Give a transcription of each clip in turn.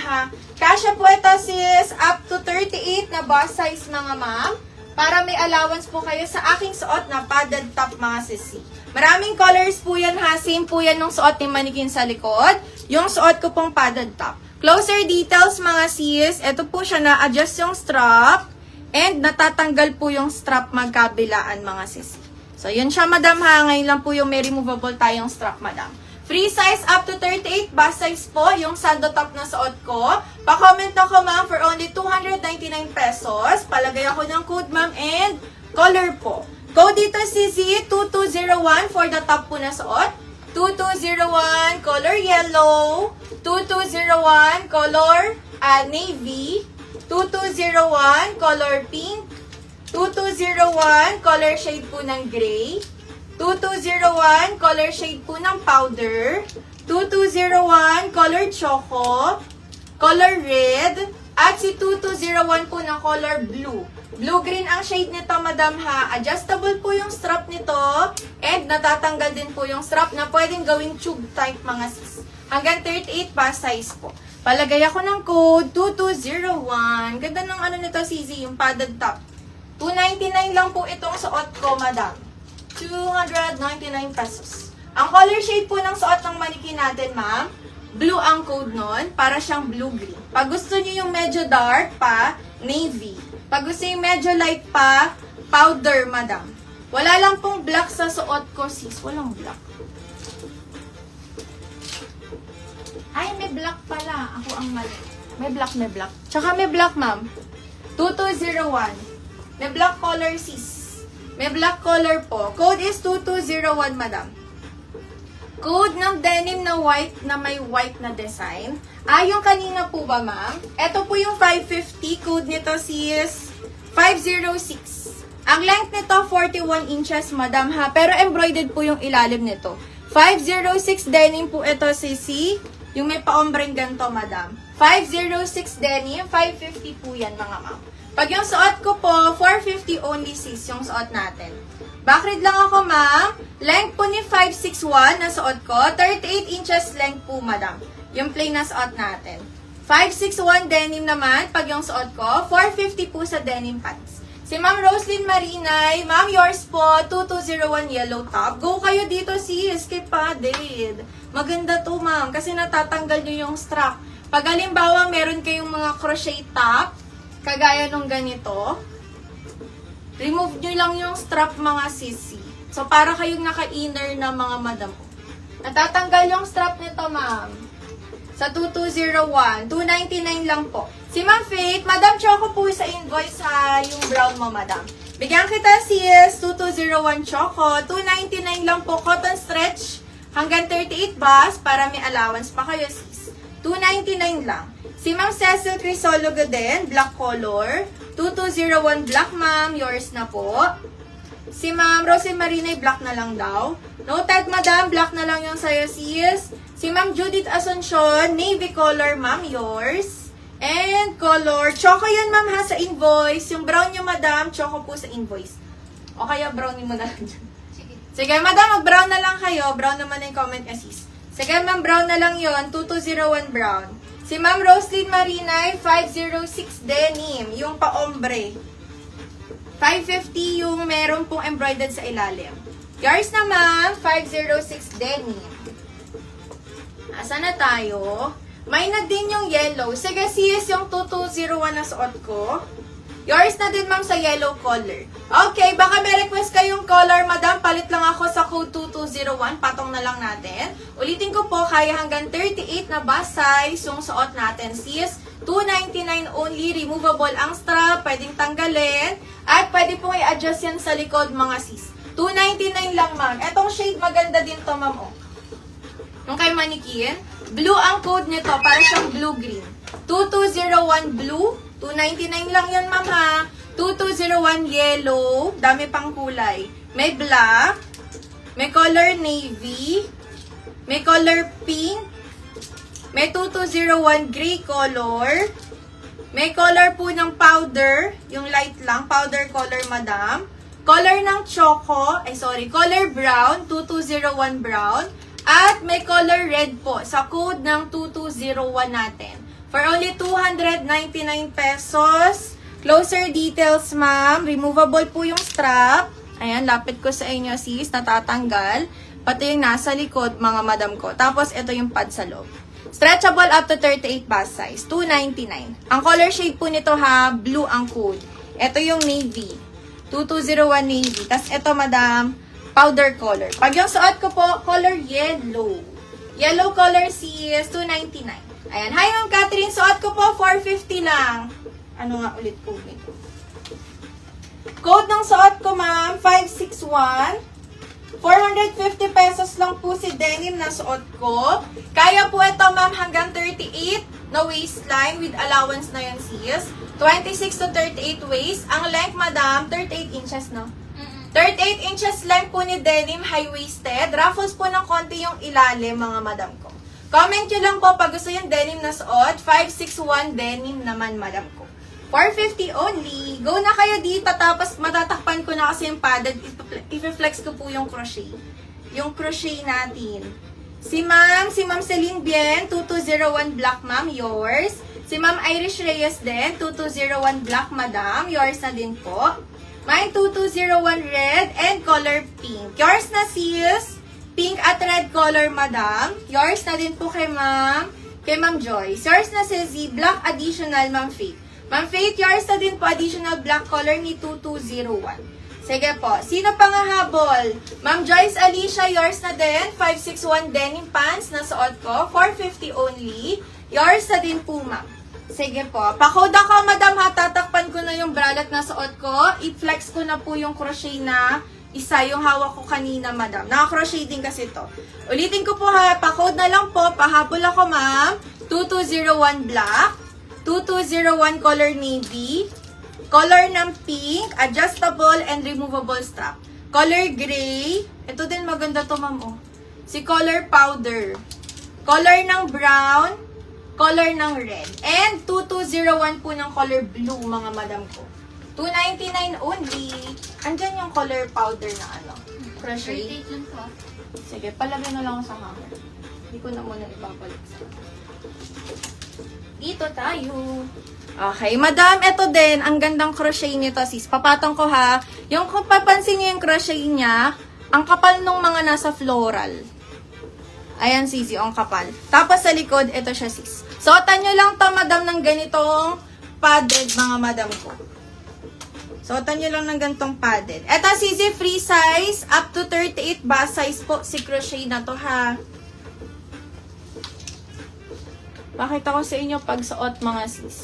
ha. Kasya po ito sis, up to 38 na bust size mga ma'am. Para may allowance po kayo sa aking suot na padded top mga sisi. Maraming colors po yan ha. Same po yan nung suot ni Manikin sa likod. Yung suot ko pong padded top. Closer details mga sis. Ito po siya na-adjust yung strap. And natatanggal po yung strap magkabilaan mga sis. So yun siya madam ha. Ngayon lang po yung may removable tayong strap madam. Free size up to 38, bust size po, yung sando top na suot ko. Pa-comment ako ma'am for only 299 pesos. Palagay ako ng code ma'am and color po. Code dito CZ 2201 for the top po na suot. 2201 color yellow. 2201 color navy. 2201 color pink. 2201 color shade po ng gray. 2201, color shade po ng powder. 2201, color choco. Color red. At si 2201 po ng color blue. Blue-green ang shade nito, madam ha. Adjustable po yung strap nito. And natatanggal din po yung strap na pwedeng gawing tube type mga sis. Hanggang 38 pa size po. Palagay ako ng code 2201. Ganda ng ano nito, CZ, yung padded top. 299 lang po itong suot ko, madam. 299 pesos. Ang color shade po ng suot ng manikin natin, ma'am, blue ang code nun, para siyang blue-green. Pag gusto niyo yung medyo dark pa, navy. Pag gusto yung medyo light pa, powder, madam. Wala lang pong black sa suot ko, sis. Walang black. Ay, may black pala. Ako ang mali. May black, may black. Tsaka may black, ma'am. 2201. May black color, sis. May black color po. Code is 2201, madam. Code ng denim na white na may white na design. Yung kanina po ba, ma'am? Ito po yung 550. Code nito sis 506. Ang length nito 41 inches, madam ha. Pero embroidered po yung ilalim nito. 506 denim po ito, sisi. Yung may pa-ombreng ganito, madam. 506 denim. 550 po yan, mga ma'am. Pag yung suot ko po, 450 only sis yung suot natin. Backread lang ako ma'am. Length po ni 561 na suot ko. 38 inches length po madam. Yung plain na suot natin. 561 denim naman pag yung suot ko. 450 po sa denim pants. Si Ma'am Roslyn Marinay, ma'am yours po, 2201 yellow top. Go kayo dito sis, kay padded. Maganda to ma'am kasi natatanggal nyo yung strap. Pag halimbawa meron kayong mga crochet top, kagaya nung ganito, remove nyo lang yung strap mga sisi. So, para kayong naka-inner na mga madam. Natatanggal yung strap nito, ma'am. Sa 2201, 299 lang po. Si Ma'am Faith, Madam Choco po sa invoice ha, yung brown mo, madam. Bigyan kita sis, 2201 Choco, 299 lang po, cotton stretch, hanggang 38 bus, para may allowance pa kayo sis. 299 lang. Si Ma'am Cecil Crisologo din, black color. 2201 black ma'am, yours na po. Si Ma'am Rosie Marinay, black na lang daw. Noted madam, black na lang yung sa'yo sis. Si Ma'am Judith Asuncion, navy color ma'am, yours. And color, choco yun ma'am ha sa invoice. Yung brown nyo madam, choco po sa invoice. O kaya brownie mo na lang dyan. Sige madam, mag-brown na lang kayo. Brown naman na yung comment niya sis. Sige ma'am, brown na lang yun, 2201 brown. Si Ma'am Roslyn Marinay, 506 denim, yung pa-ombre. 550 yung meron pong embroidered sa ilalim. Yours na ma'am, 506 denim. Asa na tayo? May na din yung yellow. Sige sis, yung 2201 na suot ko. Yours na din ma'am sa yellow color. Okay, baka may request kayong color, madam. Palit lang ako sa code 2201. Patong na lang natin. Ulitin ko po, kaya hanggang 38 na bust size yung suot natin, sis. 299 only. Removable ang strap. Pwedeng tanggalin. At pwede pong i-adjust yan sa likod, mga sis. 299 lang, ma'am. Etong shade maganda din to, ma'am. Oh. Yung kay Manikin. Blue ang code nito. Para siyang blue-green. 2201 blue. 299 lang yun, ma'am ha. 2201 yellow. Dami pang kulay. May black. May color navy. May color pink. May 2201 gray color. May color po ng powder. Yung light lang. Powder color, madam. Color ng choco. Color brown. 2201 brown. At may color red po. Sa code ng 2201 natin. For only 299 pesos. Closer details, ma'am. Removable po yung strap. Ayan, lapit ko sa inyo, sis. Natatanggal. Pati yung nasa likod, mga madam ko. Tapos, ito yung pad sa loob. Stretchable up to 38 bust size. 299. Ang color shade po nito, ha, blue ang code. Ito yung navy. 2201 navy. Tapos, ito, madam, powder color. Pag yung suot ko po, color yellow. Yellow color sis, 299. Ayan. Hi, Ma'am Catherine. Suot ko po, 450 lang. Ano nga ulit po nito? Code ng suot ko, ma'am, 561. 450 pesos lang po si denim na suot ko. Kaya po ito, ma'am, hanggang 38 na waistline with allowance na yun, sis. 26 to 38 waist. Ang length, madam, 38 inches, no? 38 inches length po ni denim, high-waisted. Ruffles po ng konti yung ilalim, mga madam ko. Comment nyo lang po pag gusto yung denim na suot. 561 denim naman, madam ko. 450 only. Go na kayo dito, tapos matatakpan ko na kasi yung padded. I-flex ko po yung crochet. Yung crochet natin. Si Ma'am Celine Bien, 2201 black, ma'am, yours. Si Ma'am Irish Reyes din, 2201 black, madam, yours na din po. Mine, 2201 red and color pink. Yours na, sis. Pink at red color, madam. Yours na din po kay Ma'am Joyce. Yours na, si Z, black additional, Ma'am Faith. Ma'am Faith, yours na din po, additional black color ni 2201. Sige po. Sino pa nga habol? Ma'am Joyce Alicia, yours na din. 561 denim pants na suot ko. 450 only. Yours na din po, ma'am. Sige po. Pakoda ka, madam, ha. Tatakpan ko na yung bralette na suot ko. I-flex ko na po yung crochet na isa, yung hawak ko kanina, madam. Naka-crochet din kasi to. Ulitin ko po, ha. Pakode na lang po. Pahabol ako, ma'am. 2201 black. 2201 color navy, color ng pink, adjustable and removable strap. Color gray, ito din maganda to, ma'am, oh. Si color powder, color ng brown, color ng red, and 2201 po ng color blue, mga madam ko. 299 only. Andyan yung color powder na ano, crochet. Sige, palagay na lang sa hanger. Hindi ko na muna ibabalik sa dito tayo. Okay, madam, ito din, ang gandang crochet nito, sis. Papatong ko, ha. Yung kung papansin niyo yung crochet niya, ang kapal nung mga nasa floral. Ayan, sis, yung kapal. Tapos sa likod, ito siya, sis. Suotan nyo lang to, madam, ng ganitong padded, mga madam ko. Suotan nyo lang ng ganitong padded. Ito, sis, free size, up to 38 bust size po, si crochet na to, ha. Pakita ko sa inyo pagsuot, mga sis.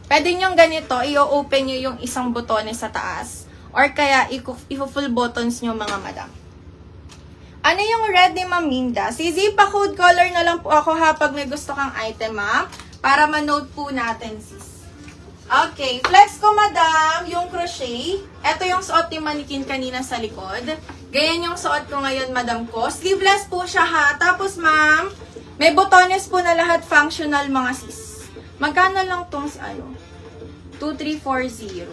Pwede nyo ganito, i-open nyo yung isang butones sa taas. Or kaya, i-full buttons nyo, mga madam. Ano yung red ni Ma'am Minda? Sisi, pa-code color na lang po ako, ha, pag may gusto kang item, ma'am. Para ma-note po natin, sis. Okay, flex ko, madam, yung crochet. Ito yung suot ni Manikin kanina sa likod. Ganyan yung suot ko ngayon, madam ko. Sleeveless po siya, ha. Tapos, ma'am, may botones po na lahat functional, mga sis. Magkano lang tong ano? 2340.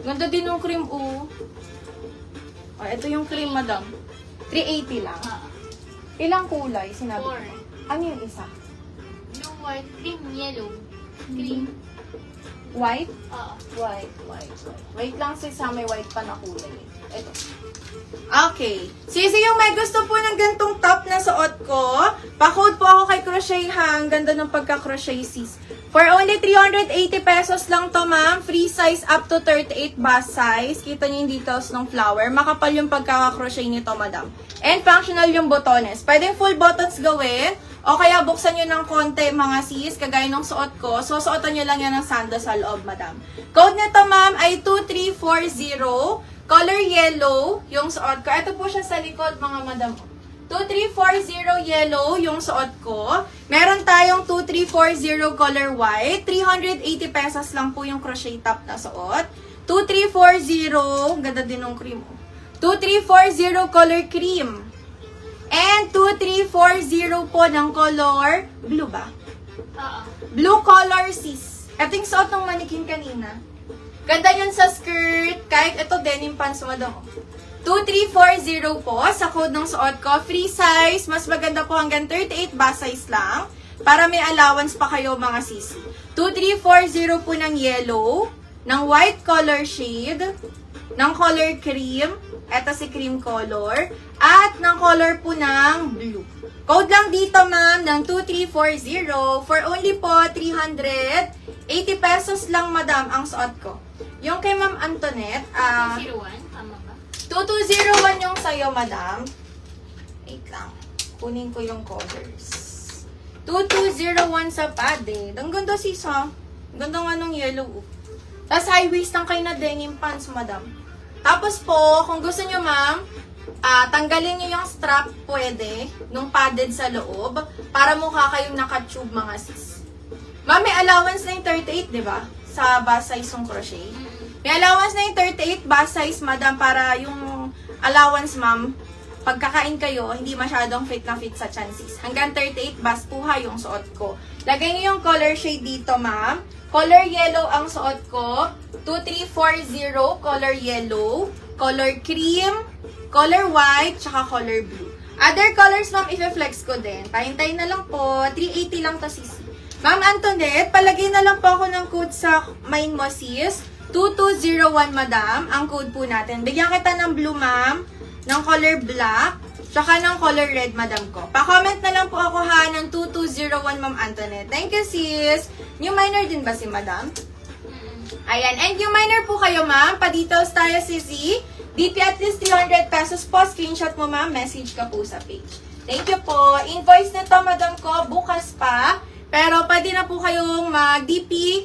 Ganda din yung cream, oh. Oh, ito yung cream, madam. 380 lang. Ilang kulay? Sinabi ko. Ano yung isa? Blue, white, cream, yellow. Cream. White? White. Wait lang, sis, ha. May white pa na kulay. Ito. Okay. Sisi, yung may gusto po ng gantong top na suot ko, pa-code po ako kay Crochet, ha. Ang ganda ng pagka-crochet, sis. For only 380 pesos lang to, ma'am. Free size up to 38 bust size. Kita niyo yung details ng flower. Makapal yung pagkaka-crochet nito, madam. And functional yung botones. Pwedeng full buttons gawin. O kaya buksan nyo ng konti, mga sis. Kagaya ng suot ko. So, suotan nyo lang yan ng sando sa loob, madam. Code nito, ma'am, ay 2340. Color yellow, yung suot ko. Ito po siya sa likod, mga madam. 2340 yellow, yung suot ko. Meron tayong 2340 color white. 380 pesos lang po yung crochet top na suot. 2340, ganda din ng cream. 2340 color cream. And 2340 po ng color blue ba? Blue color, sis. Ito yung suot ng Manikin kanina. Ganda yun sa skirt. Kahit ito, denim pants, madam. 2340 po sa code ng suot ko. Free size. Mas maganda po hanggang 38 bust size lang. para may allowance pa kayo mga sis. 2340 po ng yellow, ng white color shade, ng color cream, eto si cream color, at ng color po ng blue. Code lang dito ma'am ng 2340 for only po 380 pesos lang madam ang suot ko. Yung kay Ma'am Antoinette, 01, tama ba? 2201 yung sa'yo madam. Wait lang, kunin ko yung colors. 2201 sa pade. Ang ganda sis ha. Ang ganda nga nung yellow. Tapos high waist ang kayo na denim pants madam. Tapos po, kung gusto nyo ma'am, tanggalin nyo yung strap, pwede, nung padded sa loob, para mukha kayong naka-tube mga sis. Ma'am, may allowance na yung 38, di ba? Sa bust size yung crochet. May allowance na yung 38 bust size, madam, para yung allowance, ma'am, pagkakain kayo, hindi masyadong fit na fit sa chances. Hanggang 38 bust puha yung suot ko. Lagay nyo yung color shade dito, ma'am. Color yellow ang suot ko. 2340, color yellow, color cream, color white, tsaka color blue. Other colors, ma'am, i-flex ko din. Pahintay na lang po. 380 lang to, sis. Ma'am Antoinette, palagay na lang po ako ng code sa main mo, sis. 2201, madam. Ang code po natin. Bigyan kita ng blue, ma'am. Ng color black. Tsaka ng color red, madam ko. Pa-comment na lang po ako ha ng 2201, ma'am Antoinette. Thank you, sis. New minor din ba si madam? Ayan. And new minor po kayo, ma'am. Pa-details tayo, sisi. DP at least 300 pesos po. Screenshot mo, ma'am. Message ka po sa page. Thank you po. Invoice nito, madam ko. Bukas pa. Pero pwede na po kayong mag-DP